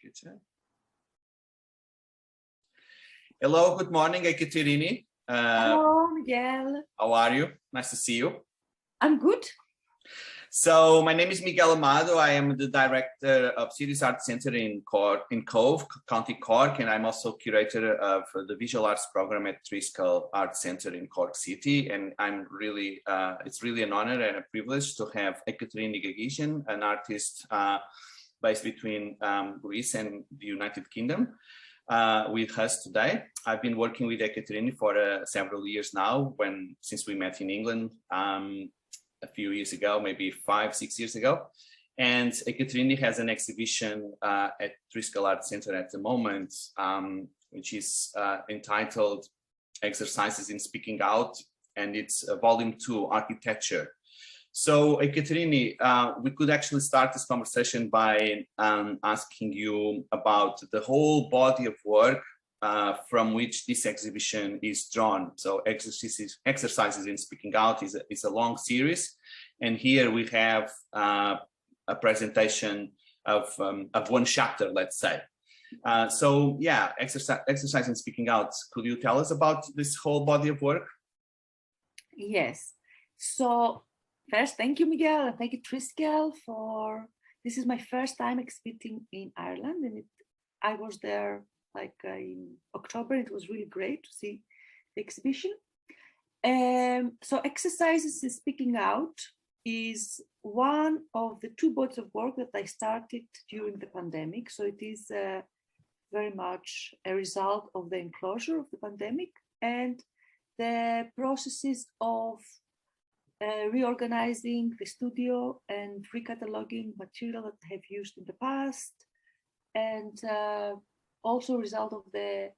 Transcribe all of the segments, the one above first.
future. Hello, good morning, Aikaterini. Hello, Miguel. How are you? Nice to see you. I'm good. So my name is Miguel Amado. I am the director of Cities Art Center in Cove, County Cork, and I'm also curator of the visual arts program at Triskel Art Center in Cork City. And I'm really, it's really an honor and a privilege to have Aikaterini Gegisian, an artist based between Greece and the United Kingdom, with us today. I've been working with Aikaterini for several years now, since we met in England a few years ago, maybe 5-6 years ago. And Aikaterini has an exhibition at Triskel Art Center at the moment, which is entitled Exercises in Speaking Out, and it's volume 2, Architecture. So Aikaterini, we could actually start this conversation by asking you about the whole body of work from which this exhibition is drawn. So exercises in speaking out is a long series, and here we have a presentation of one chapter, let's say. So yeah, exercise in speaking out. Could you tell us about this whole body of work? Yes. So first, thank you, Miguel, and thank you, Triskel, for this is my first time exhibiting in Ireland, and I was there in October. It was really great to see the exhibition. So exercises in speaking out is one of the 2 bodies of work that I started during the pandemic. So it is very much a result of the enclosure of the pandemic and the processes of reorganizing the studio and recataloguing material that I have used in the past, and also a result of the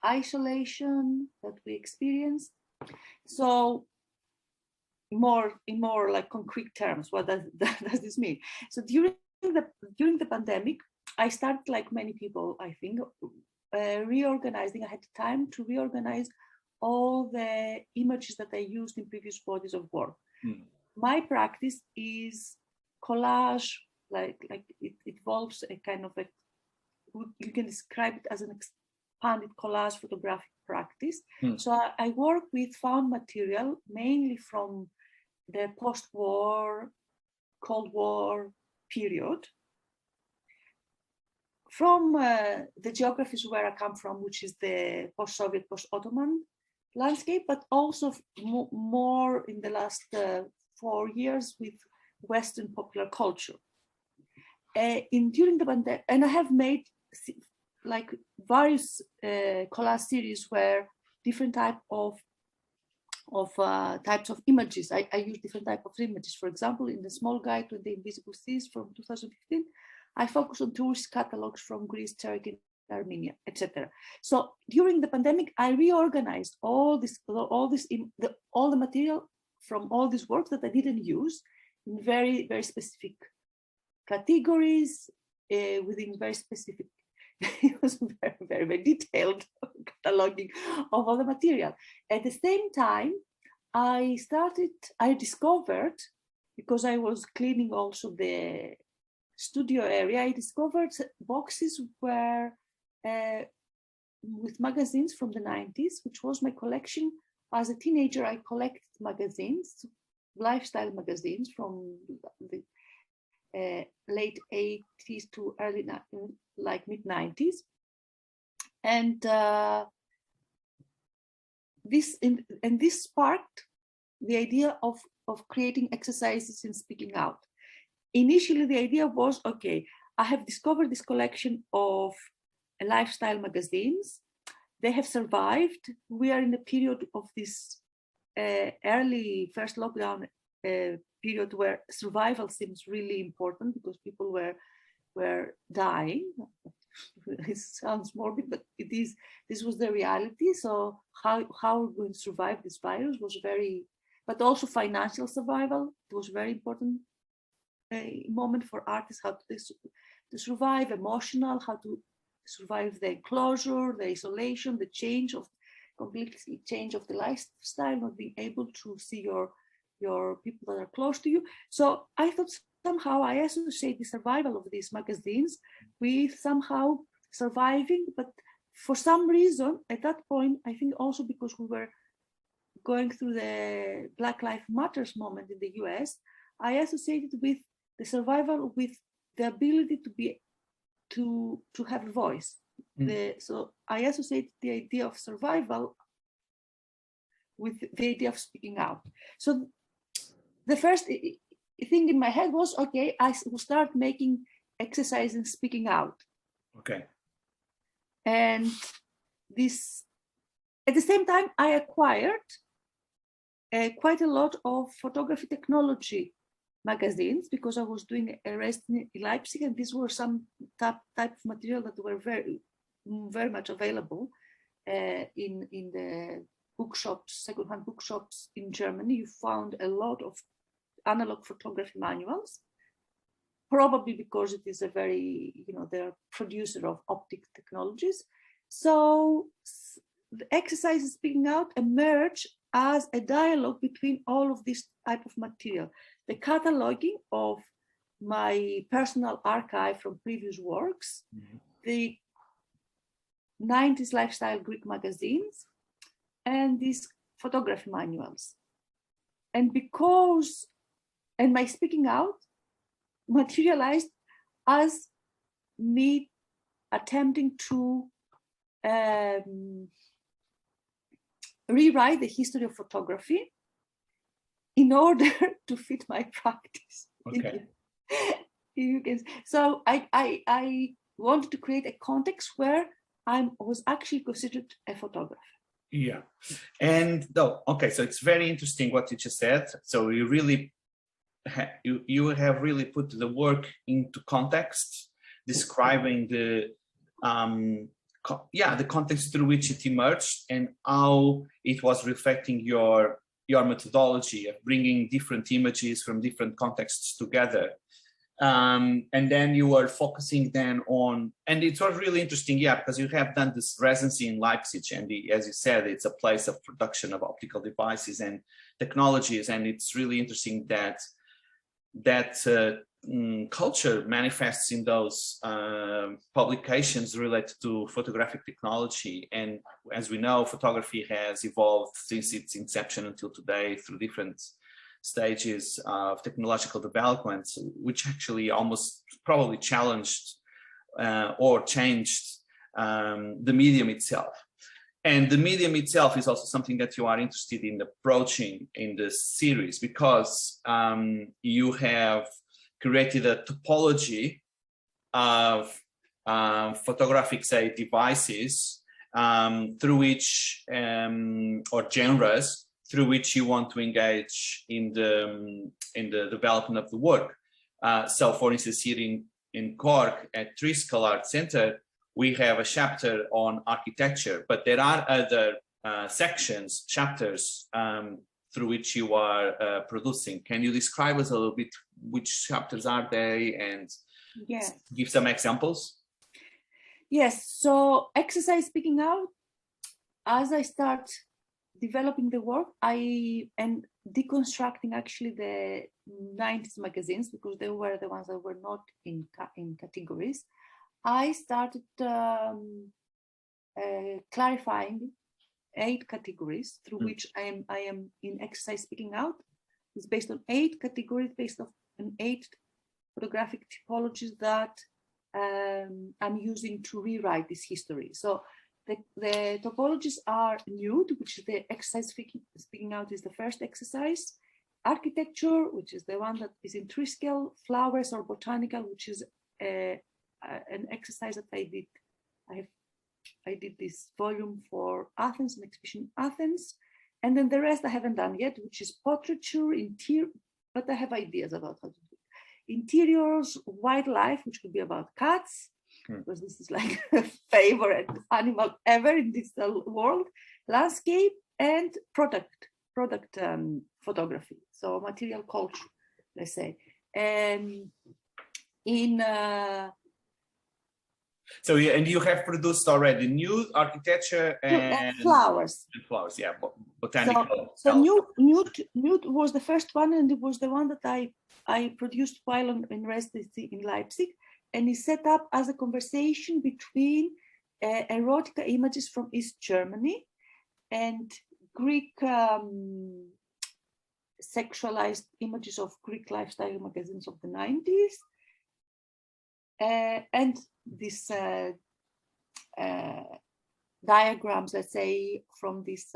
isolation that we experienced. So in more like concrete terms, what does this mean? So during the pandemic, I started, like many people, I think, reorganizing. I had time to reorganize all the images that I used in previous bodies of work. My practice is collage, like it involves a kind of you can describe it as an expanded collage photographic practice. So I work with found material, mainly from the post-war, Cold War period, from the geographies where I come from, which is the post-Soviet, post-Ottoman landscape, but also more in the last 4 years with Western popular culture. During the pandemic, and I have made like various collage series where different types of images. I use different types of images. For example, in the Small Guide to the Invisible Seas from 2015, I focus on tourist catalogues from Greece, Turkey, Armenia, etc. So during the pandemic, I reorganized all the material from all these works that I didn't use in very, very specific categories within very specific. It was very, very, very detailed cataloging of all the material. At the same time, I discovered, because I was cleaning also the studio area, I discovered boxes where with magazines from the 90s, which was my collection. As a teenager, I collected magazines, lifestyle magazines from the late 80s to early, like mid 90s. And this sparked the idea of creating exercises in speaking out. Initially, the idea was, okay, I have discovered this collection of lifestyle magazines. They have survived. We are in a period of this early first lockdown period where survival seems really important because people were dying. It sounds morbid, but it is. This was the reality. So how we're going to survive this virus was very, but also financial survival. It was very important moment for artists, how to survive, emotional, how to survive the enclosure, the isolation, the completely change of the lifestyle, not being able to see your people that are close to you. So I thought somehow I associate the survival of these magazines with somehow surviving, but for some reason at that point, I think also because we were going through the Black Lives Matters moment in the US, I associated with the survival with the ability to have a voice. So I associate the idea of survival with the idea of speaking out. So the first thing in my head was, okay, I will start making exercise in speaking out. Okay. And this, at the same time, I acquired quite a lot of photography technology magazines because I was doing a residency in Leipzig, and these were some type of material that were very much available in the bookshops, secondhand bookshops in Germany. You found a lot of analog photography manuals, probably because it is a very, they're producer of optic technologies. So the exercise in speaking out emerged as a dialogue between all of this type of material. The cataloging of my personal archive from previous works, the 90s lifestyle Greek magazines, and these photography manuals. And my speaking out materialized as me attempting to rewrite the history of photography in order to fit my practice. Okay. So I wanted to create a context where I was actually considered a photographer. Yeah. And though, okay, so it's very interesting what you just said. So you really you have really put the work into context, describing the context through which it emerged and how it was reflecting your methodology of bringing different images from different contexts together. And then you were focusing then on, and it was really interesting, because you have done this residency in Leipzig, and as you said, it's a place of production of optical devices and technologies, and it's really interesting that culture manifests in those publications related to photographic technology. And as we know, photography has evolved since its inception until today through different stages of technological development, which actually almost probably challenged or changed the medium itself. And the medium itself is also something that you are interested in approaching in this series, because you have created a topology of photographic, say, devices through which, or genres, through which you want to engage in the development of the work. So, for instance, here in Cork at Triskel Art Center, we have a chapter on architecture, but there are other chapters through which you are producing. Can you describe us a little bit which chapters are they, and give some examples? Yes, so exercise speaking out, as I start developing the work, and deconstructing actually the 90s magazines, because they were the ones that were not in categories. I started clarifying 8 categories through which I am in exercise speaking out. It's based on 8 categories, based on 8 photographic typologies that I'm using to rewrite this history. So the topologies are nude, which is the exercise speaking out is the first exercise. Architecture, which is the one that is in Triskel. Flowers or botanical, which is an exercise that I did. I did this volume for Athens, an exhibition in Athens, and then the rest I haven't done yet, which is portraiture, interior, but I have ideas about how to do it. Interiors, wildlife, which could be about cats, because this is like a favorite animal ever in this world. Landscape and product photography, so material culture, let's say. And in So and you have produced already nude, architecture, and flowers. And flowers, yeah, botanical. So nude was the first one, and it was the one that I produced while in residency in Leipzig, and it set up as a conversation between erotica images from East Germany and Greek sexualized images of Greek lifestyle magazines of the 90s, and this diagrams, let's say, from this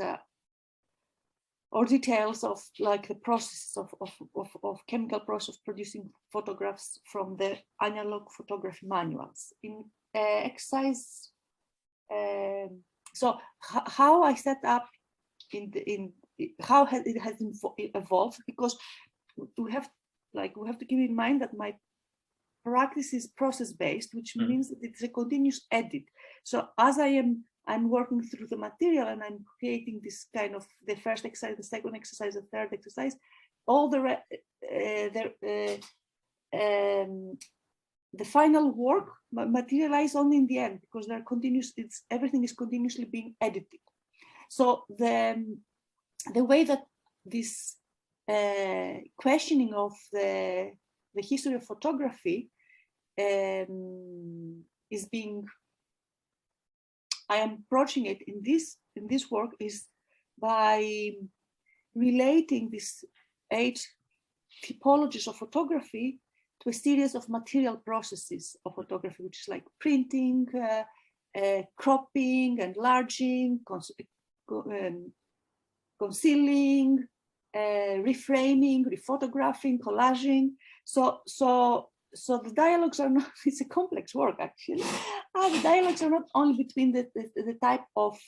or details of like the process of chemical process of producing photographs from the analog photography manuals in exercise. So how I set up how it has evolved, because we have to keep in mind that my practice is process-based, which means that it's a continuous edit. So as I'm working through the material and I'm creating this kind of the first exercise, the second exercise, the third exercise, all the final work materialize only in the end, because they're continuous. Everything is continuously being edited. So the way that this questioning of the history of photography is being, I am approaching it in this work is by relating these 8 typologies of photography to a series of material processes of photography, which is like printing, cropping, enlarging, concealing, reframing, rephotographing, collaging. So the dialogues are not, it's a complex work actually. The dialogues are not only between the type of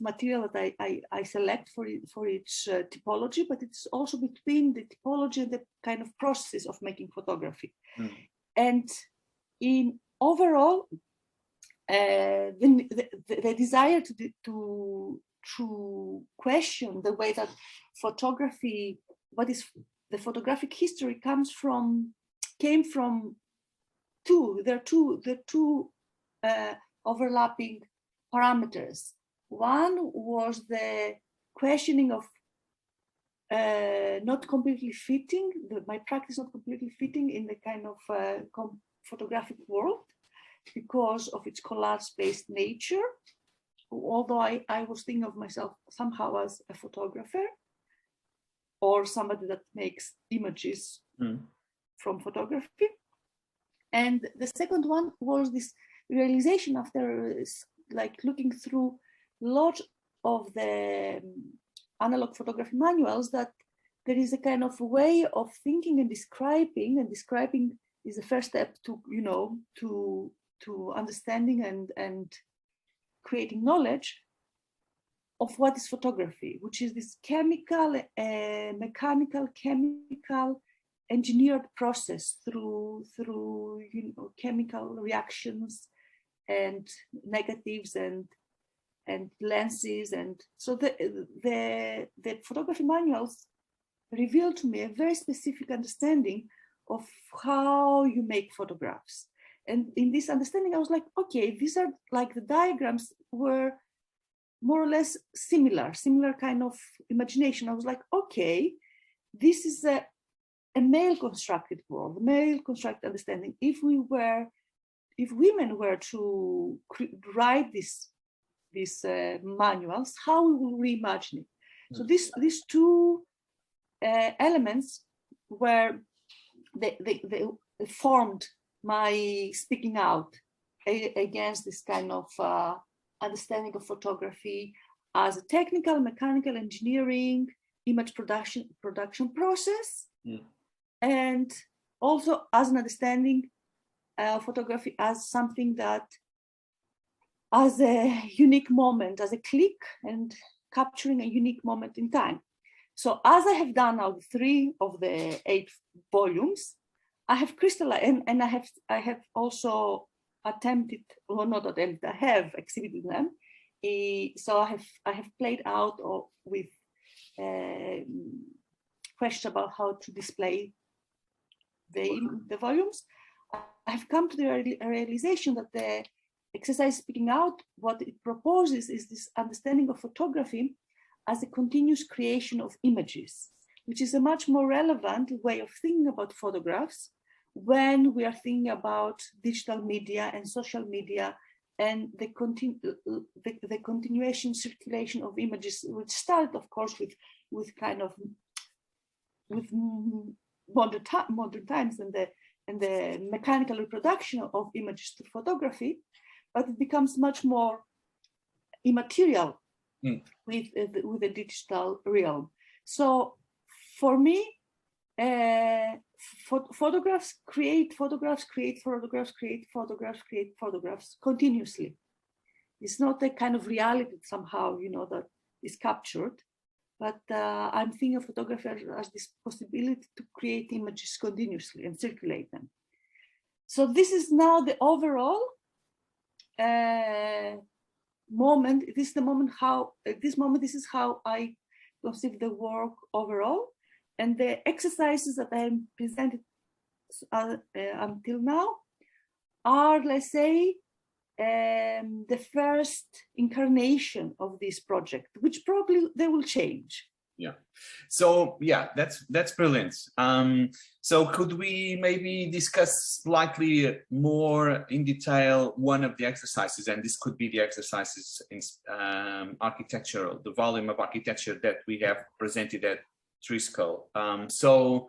material that I select for each typology, but it's also between the typology and the kind of process of making photography. And in overall, the desire to question the way that photography, what is the photographic history, came from two overlapping parameters. One was the questioning of not completely fitting, my practice not completely fitting in the kind of photographic world because of its collage-based nature, although I was thinking of myself somehow as a photographer or somebody that makes images from photography. And the second one was this realization after like looking through lots of the analog photography manuals that there is a kind of way of thinking and describing is the first step to, to understanding and creating knowledge of what is photography, which is this chemical, mechanical, chemical, engineered process through chemical reactions and negatives and lenses, and so the photography manuals revealed to me a very specific understanding of how you make photographs. And in this understanding, I was like, okay, these are like the diagrams were more or less similar kind of imagination. I was like, okay, this is a male constructed world, male constructed understanding. If women were to write these manuals, how we will reimagine it? So these two elements were they formed my speaking out against this kind of understanding of photography as a technical, mechanical, engineering, image production process, and also as an understanding of photography as something that, as a unique moment, as a click and capturing a unique moment in time. So as I have done now 3 of the 8 volumes, I have crystallized, and I have also attempted, or not attempted, I have exhibited them. So I have played out with questions about how to display the volumes. I've come to the realization that the exercise speaking out, what it proposes is this understanding of photography as a continuous creation of images, which is a much more relevant way of thinking about photographs when we are thinking about digital media and social media and the continuation circulation of images, which started, of course, with modern times and the mechanical reproduction of images to photography, but it becomes much more immaterial with the digital realm. So for me, photographs create photographs continuously. It's not a kind of reality somehow, that is captured, but I'm thinking of photography as this possibility to create images continuously and circulate them. So this is now the overall moment. This is the moment how this is how I conceive the work overall, and the exercises that I presented until now are, let's say, the first incarnation of this project, which probably they will change. Yeah. So yeah, that's brilliant. So could we maybe discuss slightly more in detail one of the exercises, and this could be the exercises in architecture, the volume of architecture that we have presented at Triskel. So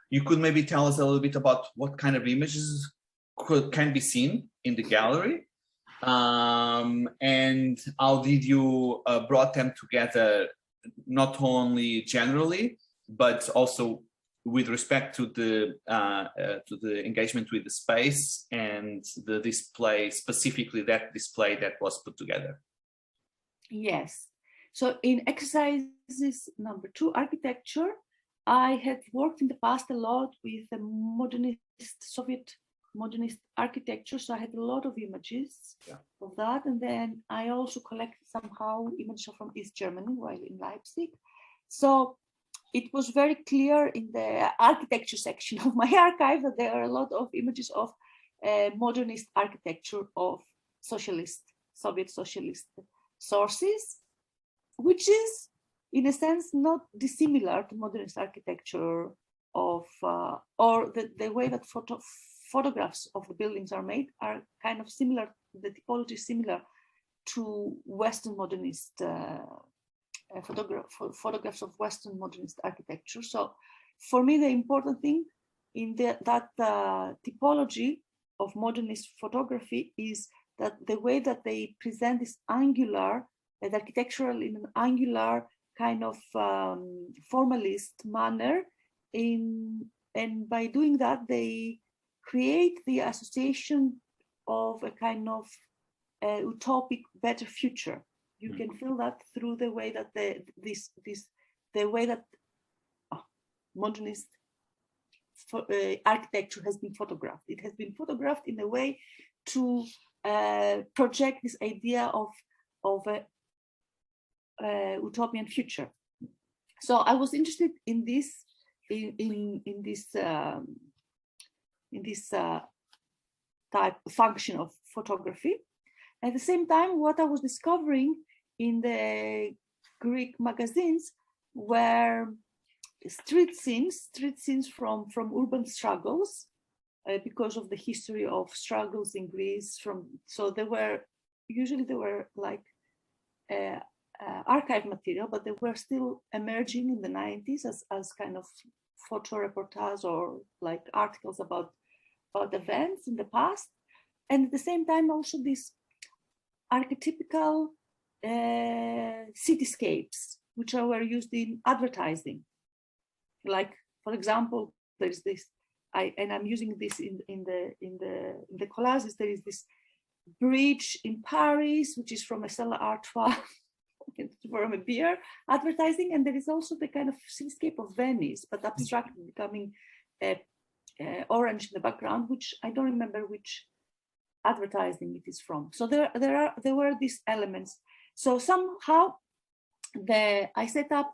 you could maybe tell us a little bit about what kind of images can be seen in the gallery, and how did you brought them together, not only generally, but also with respect to the engagement with the space and the display, specifically that display that was put together. Yes. So in exercises number 2, architecture, I had worked in the past a lot with the modernist, Soviet modernist architecture. So I had a lot of images of that. And then I also collected somehow images from East Germany while in Leipzig. So it was very clear in the architecture section of my archive that there are a lot of images of modernist architecture of Soviet socialist sources, which is in a sense not dissimilar to modernist architecture of, or the way that photographs of the buildings are made are kind of similar, the typology is similar to Western modernist photographs of Western modernist architecture. So for me, the important thing in that typology of modernist photography is that the way that they present this angular, the architectural in an angular kind of formalist manner, and by doing that, they create the association of a kind of utopic better future. You can feel that through the way that the way that modernist architecture has been photographed. It has been photographed in a way to project this idea of a utopian future. So I was interested in this type function of photography. At the same time, what I was discovering in the Greek magazines were street scenes from urban struggles, because of the history of struggles in Greece. So they were like archive material, but they were still emerging in the 90s as kind of photo reportage or like articles about events in the past. And at the same time, also these archetypical cityscapes, which were used in advertising. Like, for example, there's this, and I'm using this in the collages. There is this bridge in Paris, which is from a Stella Artois, from a beer advertising, and there is also the kind of cityscape of Venice, but abstract, becoming orange in the background, which I don't remember which advertising it is from. So there were these elements. So somehow I set up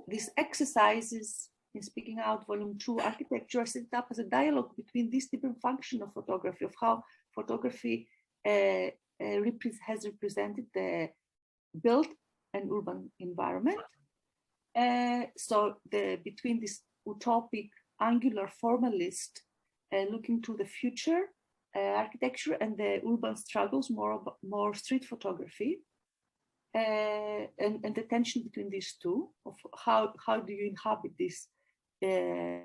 these exercises in Speaking Out, Volume 2, Architecture, I set it up as a dialogue between this different function of photography, of how photography has represented the built and urban environment. So between this utopic, angular, formalist, looking to the future architecture and the urban struggles, more street photography, and the tension between these two, of how do you inhabit this the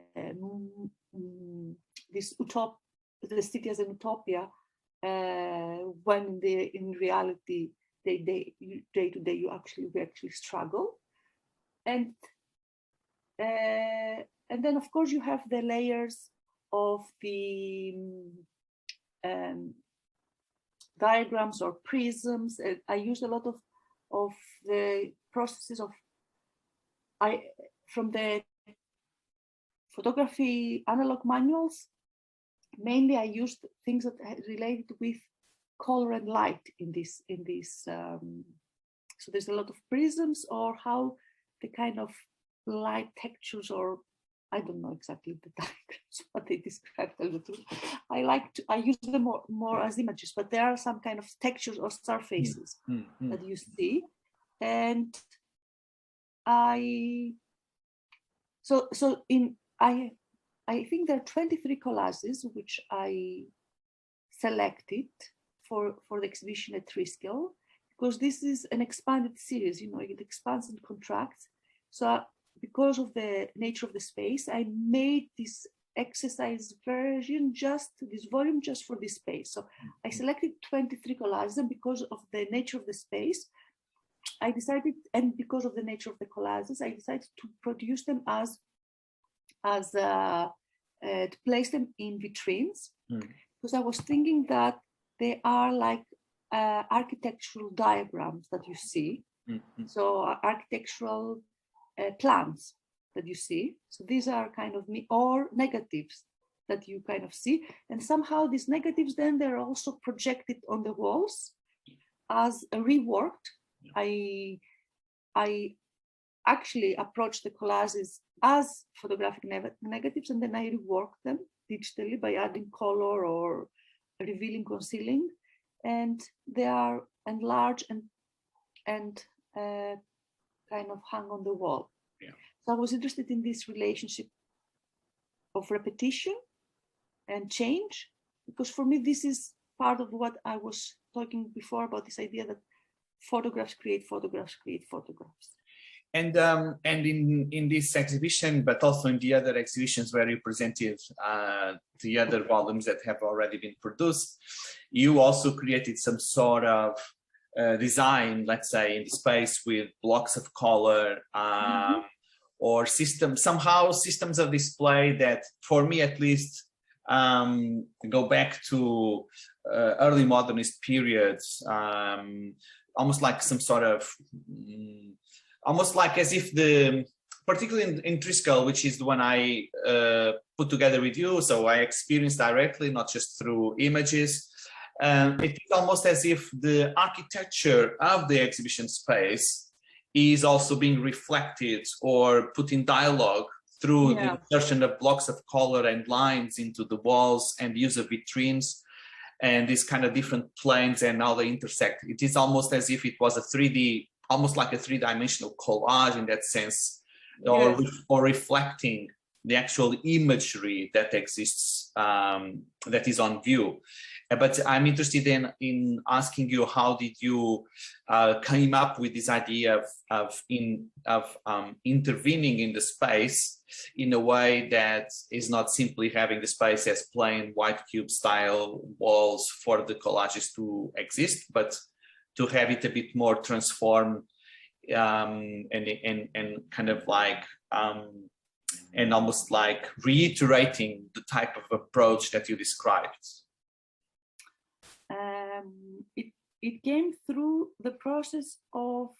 city as an utopia, when in reality day to day we actually struggle. And then of course you have the layers of the diagrams or prisms. I used a lot of the processes from the photography analog manuals. Mainly I used things that related with color and light in this. So there's a lot of prisms, or how the kind of light textures, or I don't know exactly the diagrams, what they describe. I use them more as images, but there are some kind of textures or surfaces that you see. And I think there are 23 collages which I selected for the exhibition at Triskel, because this is an expanded series, it expands and contracts. So because of the nature of the space, I made this exercise version, this volume just for this space. So I selected 23 collages, and because of the nature of the space, I decided, and because of the nature of the collages, I decided to produce them to place them in vitrines, because I was thinking that they are like architectural diagrams that you see. So architectural plans that you see. So these are kind of or negatives that you kind of see. And somehow these negatives, then they're also projected on the walls as reworked. I actually approached the collages as photographic negatives, and then I reworked them digitally by adding color or revealing, concealing, and they are enlarged and kind of hung on the wall. So I was interested in this relationship of repetition and change, because for me this is part of what I was talking before about, this idea that photographs create photographs create photographs. And in this exhibition, but also in the other exhibitions where you presented the other volumes that have already been produced, you also created some sort of design, let's say, in the space with blocks of color, or systems of display that, for me at least, go back to early modernist periods, almost like some sort of almost like as if particularly in Triskel, which is the one I put together with you, so I experienced directly, not just through images. It is almost as if the architecture of the exhibition space is also being reflected or put in dialogue through the insertion of blocks of color and lines into the walls and use of vitrines and these kind of different planes and how they intersect. It is almost as if it was a 3D, almost like a three-dimensional collage in that sense, or reflecting the actual imagery that exists, that is on view. But I'm interested in asking you, how did you came up with this idea of intervening in the space in a way that is not simply having the space as plain white cube style walls for the collages to exist, but to have it a bit more transformed and kind of like and almost like reiterating the type of approach that you described? It came through the process of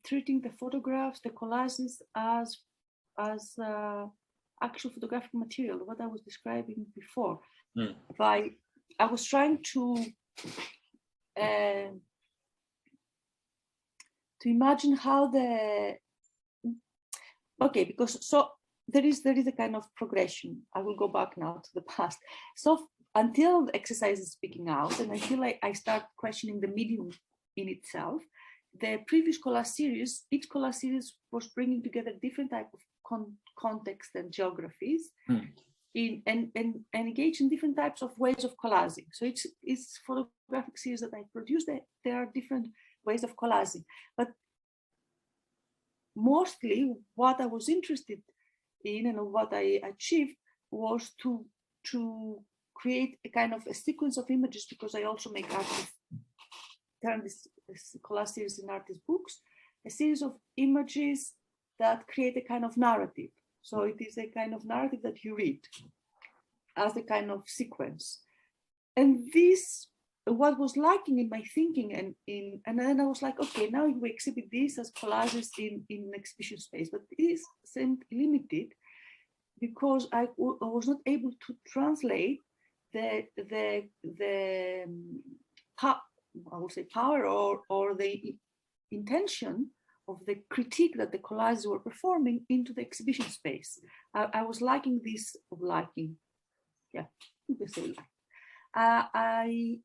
treating the photographs, the collages, as actual photographic material, what I was describing before. I was trying to imagine how okay, because so there is a kind of progression. I will go back now to the past. So until the exercise is speaking out, and until I start questioning the medium in itself, the previous collage series, each collage series was bringing together different type of context and geographies and engage in different types of ways of collaging. So it's photographic series that I produced. There are different ways of collaging, but mostly what I was interested in and what I achieved was to create a kind of a sequence of images, because I also make artists turn this collage series in artist books, a series of images that create a kind of narrative. So it is a kind of narrative that you read as a kind of sequence. And this, what was lacking in my thinking, and then I was like, okay, now we exhibit this as collages in an exhibition space, but it seemed limited because I was not able to translate the I would say power or the intention of the critique that the collages were performing into the exhibition space. I was liking this, yeah, you can say like. I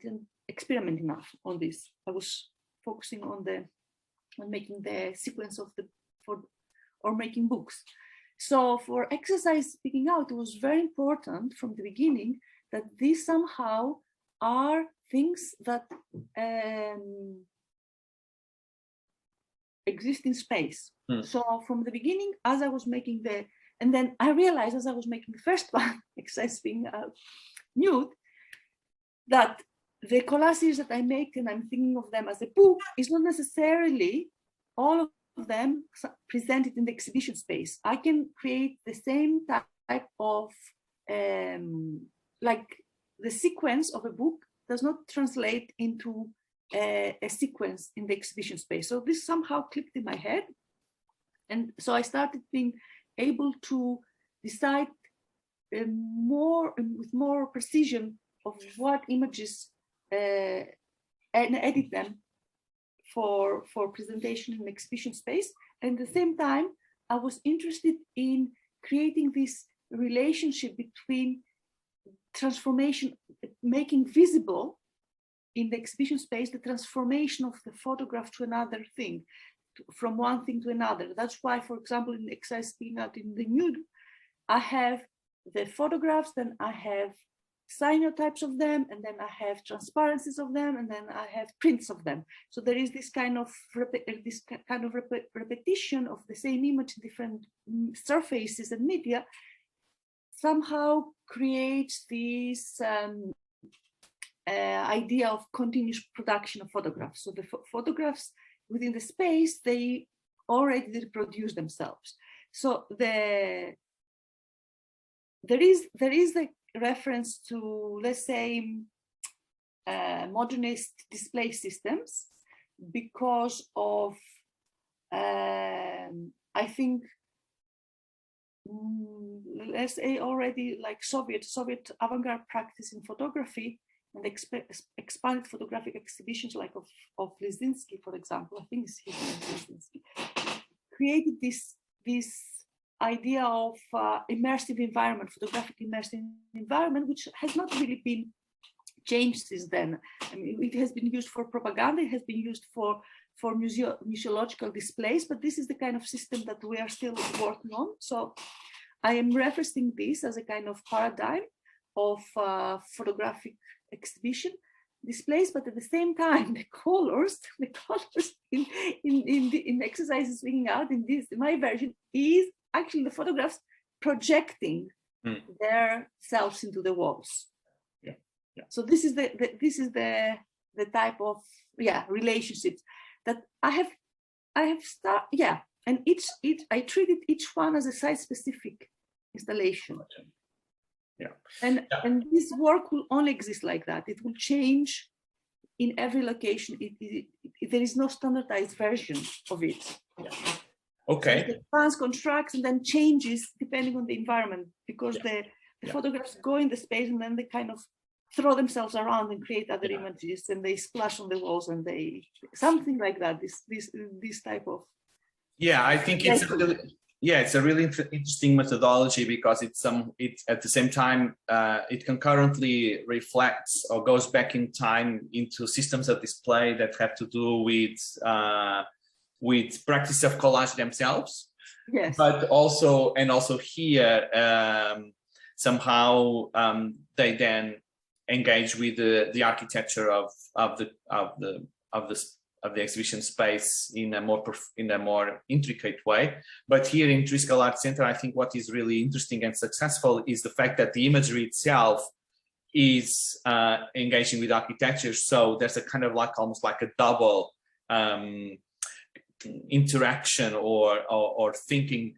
didn't experiment enough on this. I was focusing on making the sequence of or making books. So for exercise speaking out, it was very important from the beginning that these somehow are things that exist in space. So from the beginning, as I was making and then I realized as I was making the first one, exercise speaking out, nude, that the collages that I make, and I'm thinking of them as a book, is not necessarily all of them presented in the exhibition space. I can create the same type of, like the sequence of a book does not translate into a sequence in the exhibition space. So this somehow clicked in my head. And so I started being able to decide with more precision of what images and edit them for presentation in exhibition space. And at the same time, I was interested in creating this relationship between transformation, making visible in the exhibition space the transformation of the photograph to another thing, from one thing to another. That's why, for example, in exercise speaking out in the nude, I have the photographs, then I have cyanotypes of them, and then I have transparencies of them, and then I have prints of them. So there is this kind of repetition of the same image in different surfaces and media, somehow creates this idea of continuous production of photographs. So the photographs within the space, they already reproduce themselves. So there is a reference to, let's say, modernist display systems because of, I think, let's say already like Soviet avant-garde practice in photography and expanded photographic exhibitions like of Lisinski, for example, I think it's his name, Lisinski, created this idea of immersive environment, photographic immersive environment, which has not really been changed since then. I mean, it has been used for propaganda, it has been used for museological displays, but this is the kind of system that we are still working on. So I am referencing this as a kind of paradigm of photographic exhibition displays, but at the same time, the colors in exercises speaking out in my version is actually the photographs projecting their selves into the walls. Yeah. So this is the type of relationships that I have started. Yeah, and I treated each one as a site-specific installation. Yeah. And this work will only exist like that. It will change in every location. There is no standardized version of it. Yeah. Okay. So it advances, constructs, and then changes depending on the environment, because the photographs go in the space and then they kind of throw themselves around and create other images, and they splash on the walls, and they something like that. This type of Yeah, I think it's a really interesting methodology, because it's at the same time it concurrently reflects or goes back in time into systems of display that have to do with practice of collage themselves. Yes. But also here somehow they then engage with the architecture of the exhibition space in a more intricate way. But here in Triskel Art Center, I think what is really interesting and successful is the fact that the imagery itself is engaging with architecture. So there's a kind of almost like a double interaction or thinking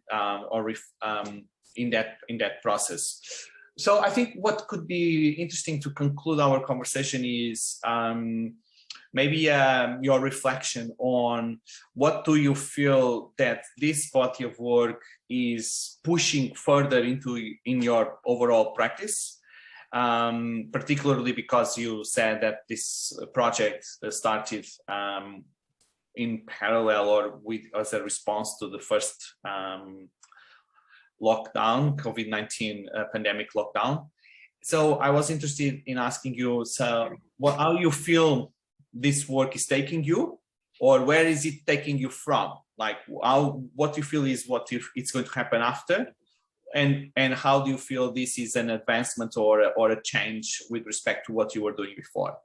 in that process. So I think what could be interesting to conclude our conversation is maybe your reflection on what do you feel that this body of work is pushing further in your overall practice, particularly because you said that this project started in parallel or as a response to the first lockdown, COVID-19 pandemic lockdown. So I was interested in asking you, how you feel this work is taking you, or where is it taking you from? Like what you feel is it's going to happen after, and how do you feel this is an advancement or a change with respect to what you were doing before?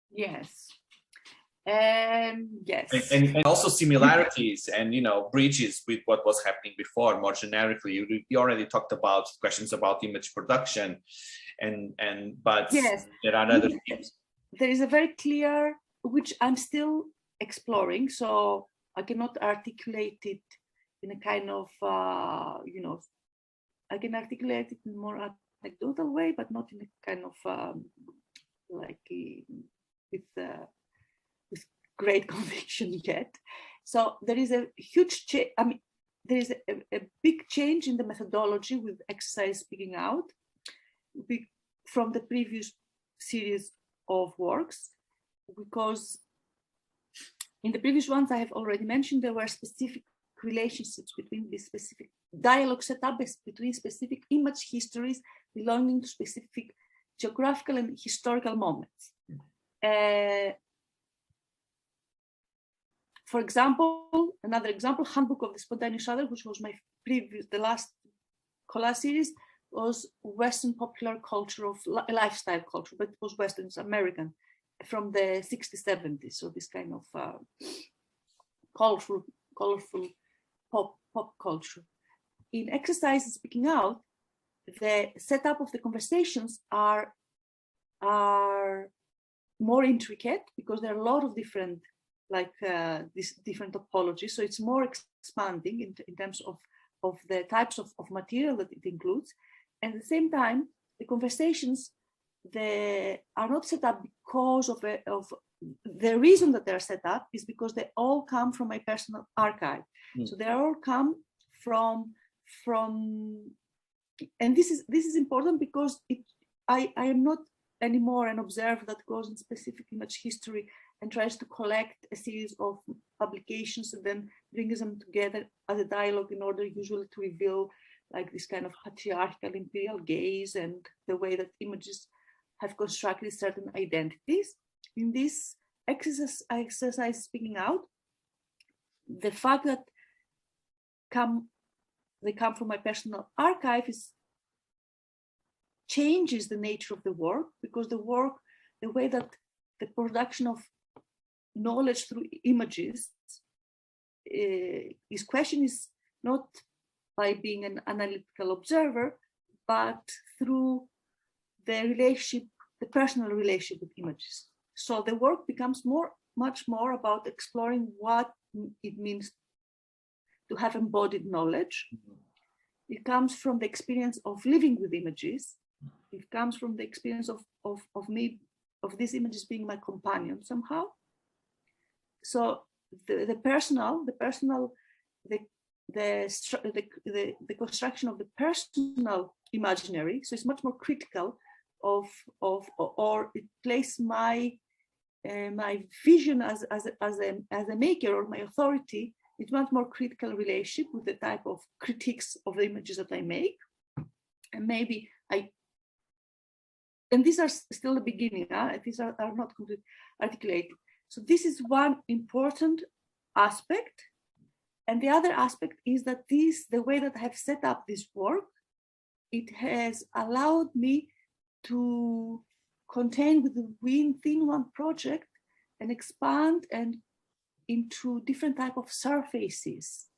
Yes. Yes. And also similarities and bridges with what was happening before. More generically, you already talked about questions about image production, but yes, there are other themes. There is a very clear, which I'm still exploring, so I cannot articulate it in a kind of I can articulate it in a more anecdotal way, but not in a kind of with great conviction yet. So there is a huge change. I mean, there is a big change in the methodology with exercise speaking out from the previous series of works, because in the previous ones I have already mentioned, there were specific relationships between these specific dialogue setup between specific image histories belonging to specific geographical and historical moments. For example, another example, Handbook of the Spontaneous Other, which was the last collage series, was Western popular culture of lifestyle culture, but it was Western, it's American, from the 60s, 70s. So this kind of colorful pop culture. In exercises speaking out, the setup of the conversations are more intricate, because there are a lot of different these different topologies. So it's more expanding in terms of the types of material that it includes. And at the same time, the conversations, they are not set up because of the reason that they're set up is because they all come from my personal archive. So they all come from and this is important, because I am not anymore an observer that goes in specific image history and tries to collect a series of publications and then brings them together as a dialogue in order usually to reveal this kind of patriarchal imperial gaze and the way that images have constructed certain identities. In this exercise speaking out, the fact that they come from my personal archive changes the nature of the work, because the way that the production of knowledge through images is questioned is not by being an analytical observer, but through the personal relationship with images. So the work becomes much more about exploring what it means to have embodied knowledge. It comes from the experience of living with images. It comes from the experience of these images being my companion somehow. So the construction of the personal imaginary. So it's much more critical or it places my vision as a maker, or my authority, it's much more critical relationship with the type of critiques of the images that I make. And maybe and these are still the beginning, these are not completely articulated. So this is one important aspect. And the other aspect is that the way that I have set up this work, it has allowed me to contain within one project and expand and into different type of surfaces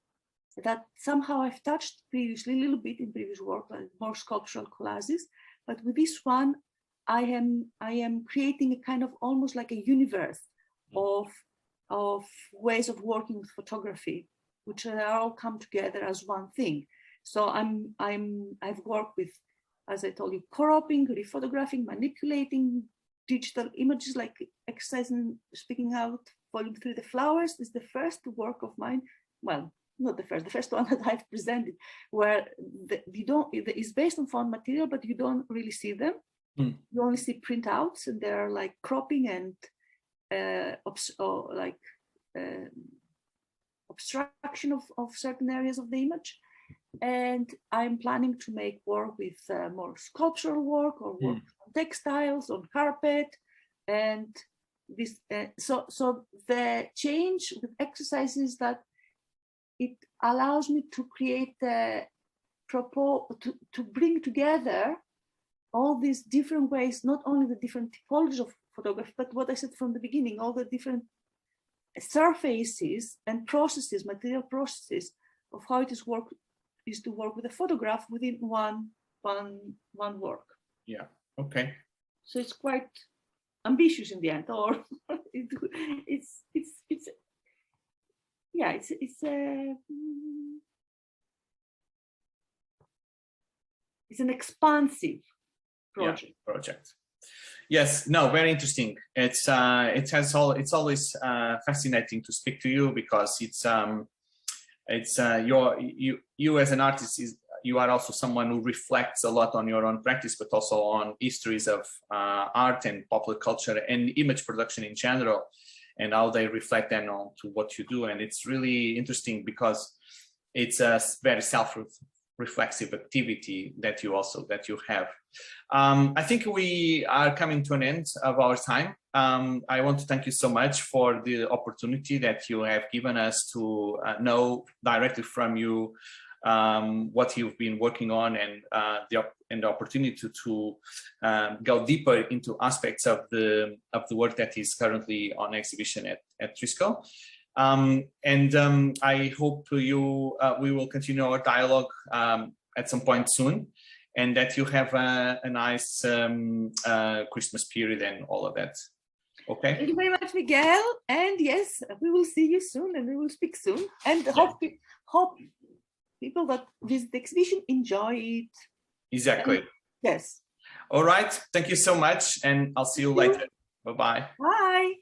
that somehow I've touched previously a little bit in previous work, like more sculptural collages. But with this one, I am creating a kind of almost like a universe of ways of working with photography, which all come together as one thing. So I've worked with, as I told you, cropping, rephotographing, manipulating digital images, like exercising, speaking out, volume 3, the flowers is the first work of mine. Well, not the first one that I've presented, where it's based on found material, but you don't really see them. You only see printouts, and they're like cropping and obstruction of certain areas of the image. And I'm planning to make work with more sculptural work, or work on textiles, on carpet, and this. So the change with exercises that it allows me to create to bring together all these different ways, not only the different typologies of photography, but what I said from the beginning, all the different surfaces and processes, material processes of how it is to work with a photograph within one work. Yeah. Okay. So it's quite ambitious in the end, or it's an expansive project. Yeah, project. Yes, no, very interesting. It's always fascinating to speak to you, because you as an artist, you are also someone who reflects a lot on your own practice, but also on histories of art and popular culture and image production in general, and how they reflect then on to what you do. And it's really interesting because it's a very self-reflexive activity that you have. I think we are coming to an end of our time. I want to thank you so much for the opportunity that you have given us to know directly from you what you've been working on, and the opportunity to go deeper into aspects of the work that is currently on exhibition at Triskel. I hope we will continue our dialogue at some point soon, and that you have a nice Christmas period and all of that. Okay. Thank you very much, Miguel. And yes, we will see you soon, and we will speak soon. And hope people that visit the exhibition enjoy it. Exactly. And, yes. All right. Thank you so much, and I'll see you later. Bye-bye. Bye.